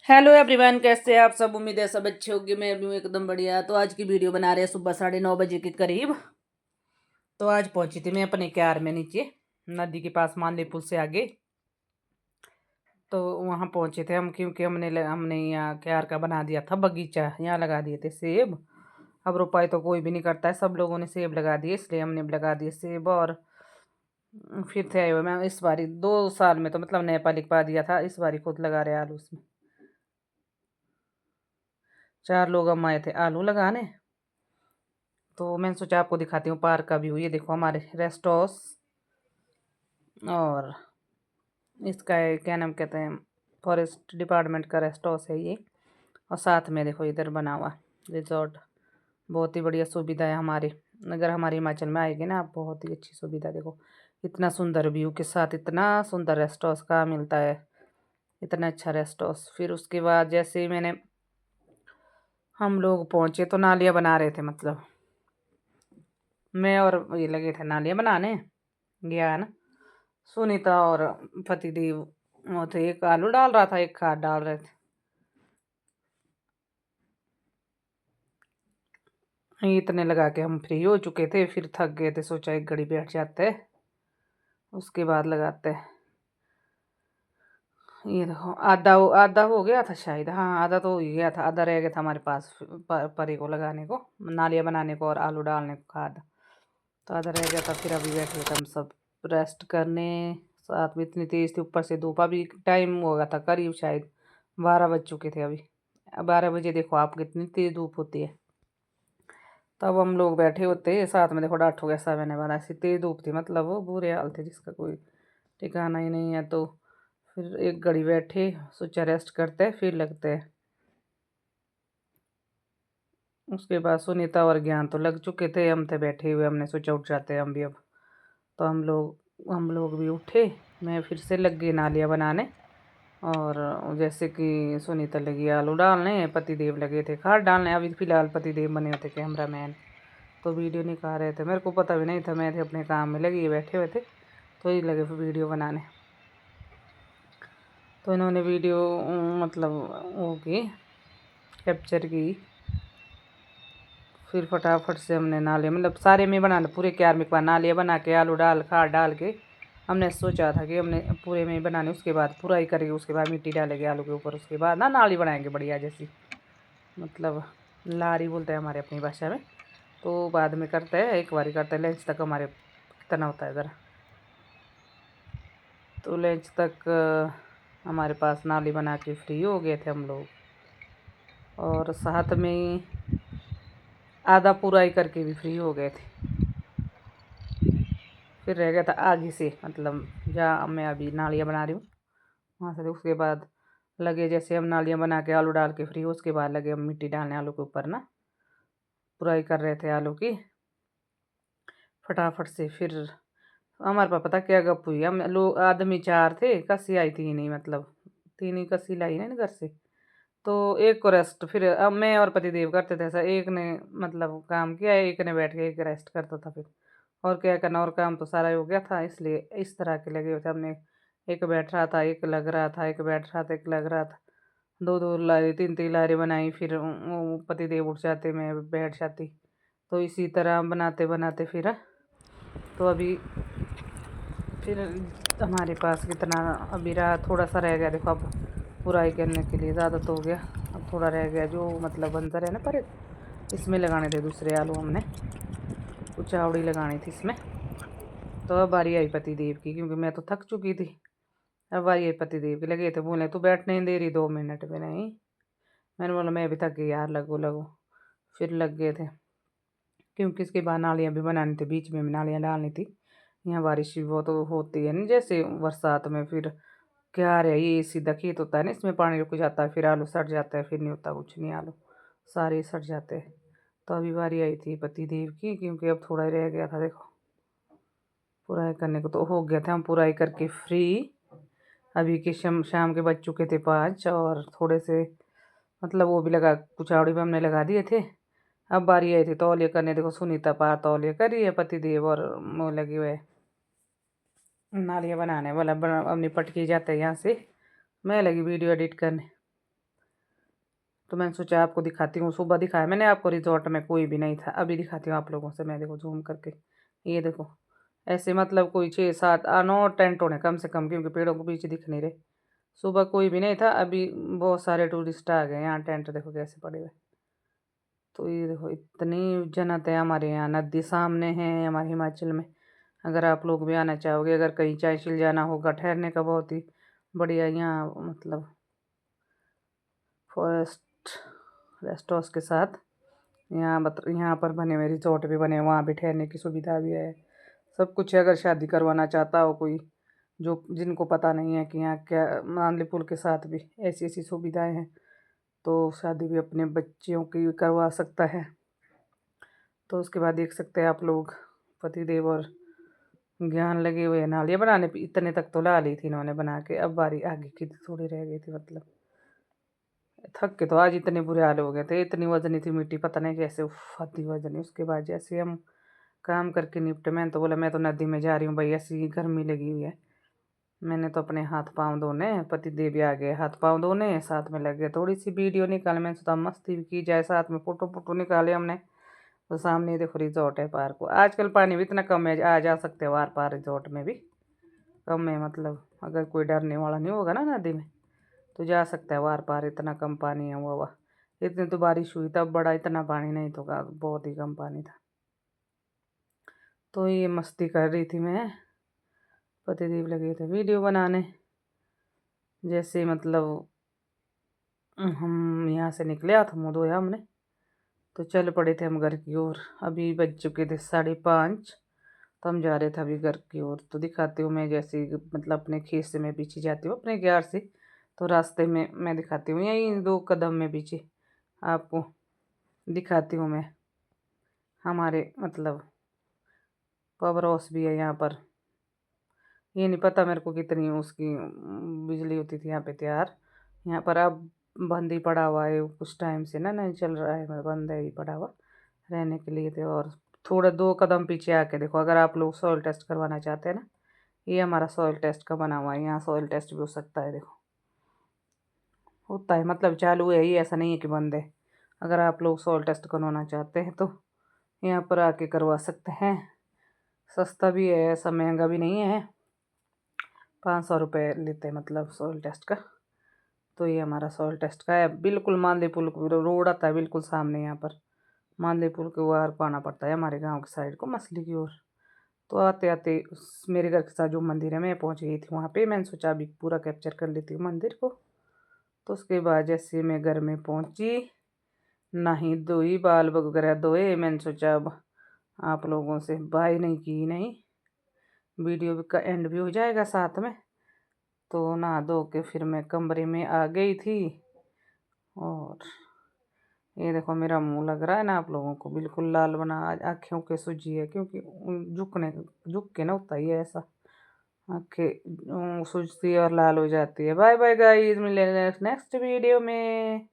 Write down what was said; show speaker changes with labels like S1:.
S1: Hello everyone, कैसे हैं आप सब। उम्मीद है सब अच्छे होंगे। मैं भी हूँ एकदम बढ़िया। तो आज की वीडियो बना रहे हैं सुबह 9:30 बजे के करीब। तो आज पहुंची थी मैं अपने क्यार में नीचे नदी के पास, मानले पुल से आगे। तो वहाँ पहुंचे थे हम क्योंकि हमने यहाँ क्यार का बना दिया था बगीचा। यहाँ लगा दिए थे सेब। अब रोपाई तो कोई भी नहीं करता है, सब लोगों ने सेब लगा दिए, इसलिए हमने भी लगा दिए सेब। और फिर थे आए हुए मैं इस बारी 2 साल में तो मतलब नया पालिक पा दिया था, इस बारी खुद लगा रहे आलू उसमें। 4 लोग हम आए थे आलू लगाने। तो मैंने सोचा आपको दिखाती हूँ पार्क का व्यू। ये देखो हमारे रेस्ट हाउस, और इसका क्या नाम कहते हैं, फॉरेस्ट डिपार्टमेंट का रेस्ट हाउस है ये। और साथ में देखो इधर बना हुआ रिजॉर्ट। बहुत ही बढ़िया सुविधा है हमारी। अगर हमारे हिमाचल में आएगी ना आप, बहुत ही अच्छी सुविधा। देखो इतना सुंदर व्यू के साथ इतना सुंदर रेस्ट हाउस का मिलता है, इतना अच्छा रेस्ट हाउस। फिर उसके बाद जैसे ही हम लोग पहुँचे तो नालियाँ बना रहे थे, मतलब मैं और ये लगे थे नालियाँ बनाने। ज्ञान, सुनीता और पतिदेव वो थे, एक आलू डाल रहा था, एक खाद डाल रहे थे। इतने लगा के हम फ्री हो चुके थे, फिर थक गए थे, सोचा एक घड़ी बैठ जाते हैं, उसके बाद लगाते हैं। ये देखो आधा आधा हो गया था शायद, हाँ आधा तो हो ही गया था, आधा रह गया था हमारे पास परी को लगाने को, नालियाँ बनाने को और आलू डालने को खाद। तो आधा रह गया था। फिर अभी बैठे थे हम सब रेस्ट करने। साथ में इतनी तेज़ थी, ऊपर से धूप। अभी टाइम हो गया था करीब शायद 12 बज चुके थे अभी। 12 बजे देखो आप कितनी तेज़ धूप होती है। तब हम लोग बैठे होते साथ में, देखो डांट हो गया 7 12, ऐसी तेज़ धूप थी, मतलब वो बुरे हाल थे जिसका कोई ठिकाना ही नहीं है। तो फिर एक घड़ी बैठे, सोचा रेस्ट करते फिर लगते हैं। उसके बाद सुनीता और ज्ञान तो लग चुके थे, हम थे बैठे हुए, हमने सोचा उठ जाते हैं हम भी अब। तो हम लोग भी उठे। मैं फिर से लग गई नालियाँ बनाने। और जैसे कि सुनीता लगी आलू डालने, पतिदेव लगे थे खाद डालने। अभी फ़िलहाल पतिदेव बने हुए थे कैमरा मैन, तो वीडियो निकाल रहे थे। मेरे को पता भी नहीं था, मैं थे अपने काम में लगी बैठे हुए थे, तो ही लगे फिर वीडियो बनाने। तो इन्होंने वीडियो मतलब वो की, कैप्चर की। फिर फटाफट से हमने नाले, मतलब सारे में बनाना, पूरे क्यार में एक बार नालियाँ बना के आलू डाल खाद डाल के हमने सोचा था कि हमने पूरे में ही बनाने। उसके बाद पूरा ही करेंगे, उसके बाद मिट्टी डालेंगे आलू के ऊपर, उसके बाद ना नाली बनाएंगे बढ़िया जैसी, मतलब लारी बोलते हैं हमारे अपनी भाषा में। तो बाद में करते हैं, एक बार ही करते हैं लंच तक। हमारे कितना होता है ज़रा, तो लंच तक हमारे पास नाली बना के फ्री हो गए थे हम लोग। और साथ में ही आधा पूरा ही करके भी फ्री हो गए थे। फिर रह गया था आगे से, मतलब जहाँ मैं अभी नालियाँ बना रही हूँ वहाँ से। उसके बाद लगे, जैसे हम नालियाँ बना के आलू डाल के फ्री, उसके बाद लगे हम मिट्टी डालने आलू के ऊपर ना, पुराई कर रहे थे आलू की फटाफट से। फिर हमारे पास पता क्या गप हुई, हम लोग आदमी 4 थे, कसी आई थी नहीं, मतलब 3 ही कसी लाई ना घर से। तो एक को रेस्ट, फिर अब मैं और पतिदेव करते थे ऐसा, एक ने मतलब काम किया, एक ने बैठ के एक रेस्ट करता था। फिर और क्या करना, और काम तो सारा हो गया था, इसलिए इस तरह के लगे हुए थे हमने। एक बैठ रहा था, एक लग रहा था, एक बैठ रहा था, एक लग रहा था। 2 2 लारी 3 3 लारी बनाई। फिर वो पतिदेव उठ जाते, मैं बैठ जाती। तो इसी तरह बनाते बनाते फिर, तो अभी फिर हमारे पास कितना अभी रहा, थोड़ा सा रह गया देखो। अब बुराई करने के लिए ज़्यादा तो हो गया, अब थोड़ा रह गया जो मतलब बंजर है ना, पर इसमें लगाने थे दूसरे आलू, हमने कुछ आवड़ी लगानी थी इसमें। तो अब बारी आई पतिदेव की, क्योंकि मैं तो थक चुकी थी। अब बारी आई पतिदेव की, लगे थे बोले तू बैठने नहीं दे रही 2 मिनट में, नहीं। मैंने बोला मैं अभी थक गई यार, लगो लगो। फिर लग गए थे, क्योंकि इसके बाद नालियाँ भी बनानी थी, बीच में भी नालियाँ डालनी थी। यहाँ बारिश भी बहुत होती है ना, जैसे बरसात में। फिर क्या है, ये सीधा खेत होता है ना, इसमें पानी रुक जाता है, फिर आलू सड़ जाता है, फिर नहीं होता कुछ नहीं, आलू सारे सड़ जाते हैं। तो अभी बारी आई थी पति देव की, क्योंकि अब थोड़ा ही रह गया था देखो, पूरा ही करने को तो हो गया था। हम पूरा ही करके फ्री। अभी के शाम के बज चुके थे 5, और थोड़े से मतलब वो भी लगा, कुछ आवड़ी भी हमने लगा दिए थे। अब बारी आई थी तौलिया करने, देखो सुनीता पार तौलिया कर रही है, पति देव और वो लगे हुए नालियाँ बनाने वाला, अब निपट के जाते हैं यहाँ से। मैं लगी वीडियो एडिट करने। तो मैंने सोचा आपको दिखाती हूँ। सुबह दिखाया मैंने आपको रिजॉर्ट में कोई भी नहीं था, अभी दिखाती हूँ आप लोगों से मैं। देखो ज़ूम करके, ये देखो ऐसे मतलब कोई 6-7 9 टेंट होने कम से कम, क्योंकि पेड़ों के पीछे दिख नहीं रहे। सुबह कोई भी नहीं था, अभी बहुत सारे टूरिस्ट आ गए यहाँ। टेंट देखो कैसे पड़े हुए। तो ये देखो इतनी जन्नत है हमारे यहाँ, नदी सामने है हमारे हिमाचल में। अगर आप लोग भी आना चाहोगे, अगर कहीं चांशिल जाना होगा ठहरने का, बहुत ही बढ़िया यहाँ मतलब फॉरेस्ट रेस्ट हाउस के साथ यहाँ पर बने हुए रिजॉर्ट भी बने, वहाँ भी ठहरने की सुविधा भी है, सब कुछ है। अगर शादी करवाना चाहता हो कोई, जो जिनको पता नहीं है कि यहाँ क्या, मानली पुल के साथ भी ऐसी ऐसी सुविधाएं हैं, तो शादी भी अपने बच्चियों की करवा सकता है। तो उसके बाद देख सकते हैं आप लोग, पतिदेव और ज्ञान लगे हुए हैं नालियाँ बनाने पे। इतने तक तो ला ली थी इन्होंने बना के, अब बारी आगे की थोड़ी रह गई थी। मतलब थक के तो आज इतने बुरे हाल हो गए थे, इतनी वजनी थी मिट्टी, पता नहीं कैसे उफाती वजनी। उसके बाद जैसे हम काम करके निपटे, मैंने तो बोला मैं तो नदी में जा रही हूँ भाई, ऐसी गर्मी लगी हुई है। मैंने तो अपने हाथ पाँव धोने, पति देव भी आ गए हाथ पाँव धोने, साथ में लग गए थोड़ी सी वीडियो निकाले। मैंने सोचा मस्ती भी की जाए, साथ में फोटो फोटो निकाले हमने। तो सामने देखो रिजॉर्ट है, पार्क को आजकल पानी भी इतना कम है, आ जा सकते हो आर पार रिजॉर्ट में भी कम है। मतलब अगर कोई डरने वाला नहीं होगा ना नदी में, तो जा सकता है वार पार, इतना कम पानी है हुआ। इतनी तो बारिश हुई तब बड़ा, इतना पानी नहीं तो का, बहुत ही कम पानी था। तो ये मस्ती कर रही थी मैं, पतिदेव लगे थे वीडियो बनाने। जैसे मतलब हम यहाँ से निकले, हाथ मुँह धोया हमने, तो चल पड़े थे हम घर की ओर। अभी बज चुके थे 5:30, तो हम जा रहे थे अभी घर की ओर। तो दिखाती हूँ मैं, जैसे मतलब अपने खेत से मैं पीछे जाती हूँ अपने ग्यार से, तो रास्ते में मैं दिखाती हूँ, यहीं 2 कदम में पीछे आपको दिखाती हूँ मैं। हमारे मतलब पावर हाउस भी है यहाँ पर। ये नहीं पता मेरे को कितनी उसकी बिजली होती थी यहाँ पे तैयार। यहाँ पर अब बंद ही पड़ा हुआ है कुछ टाइम से ना, नहीं चल रहा है, मतलब बंद है ही पड़ा हुआ रहने के लिए। थे और थोड़ा 2 कदम पीछे आके देखो, अगर आप लोग सॉइल टेस्ट करवाना चाहते हैं ना, ये हमारा सॉइल टेस्ट का बना हुआ है। यहाँ सॉइल टेस्ट भी हो सकता है, देखो होता है, मतलब चालू है ही, ऐसा नहीं है कि बंद है। अगर आप लोग सॉइल टेस्ट करवाना चाहते हैं तो यहाँ पर आके करवा सकते हैं। सस्ता भी है, ऐसा महंगा भी नहीं है, 500 रुपये लेते हैं मतलब सॉइल टेस्ट का। तो ये हमारा सॉइल टेस्ट का है, बिल्कुल मानदेय पुल रोड आता है बिल्कुल सामने। यहाँ पर मानदेय पुल के वार को आना पड़ता है हमारे गांव की साइड को, मछली की ओर। तो आते आते मेरे घर के साथ जो मंदिर है, मैं पहुंच गई थी वहाँ पे। मैंने सोचा अभी पूरा कैप्चर कर लेती हूँ मंदिर को। तो उसके बाद जैसे मैं घर में पहुंची, नही धोई, बाल वगैरह धोए, मैंने सोचा अब आप लोगों से बाय नहीं की, नहीं वीडियो का एंड भी हो जाएगा साथ में। तो नहा धो के फिर मैं कमरे में आ गई थी। और ये देखो मेरा मुंह लग रहा है ना आप लोगों को, बिल्कुल लाल बना, आज आँखों के सूजी है, क्योंकि झुक के ना होता ही है ऐसा, आँखें सूजती है और लाल हो जाती है। बाय बाय गाइस, मिलेंगे नेक्स्ट वीडियो में।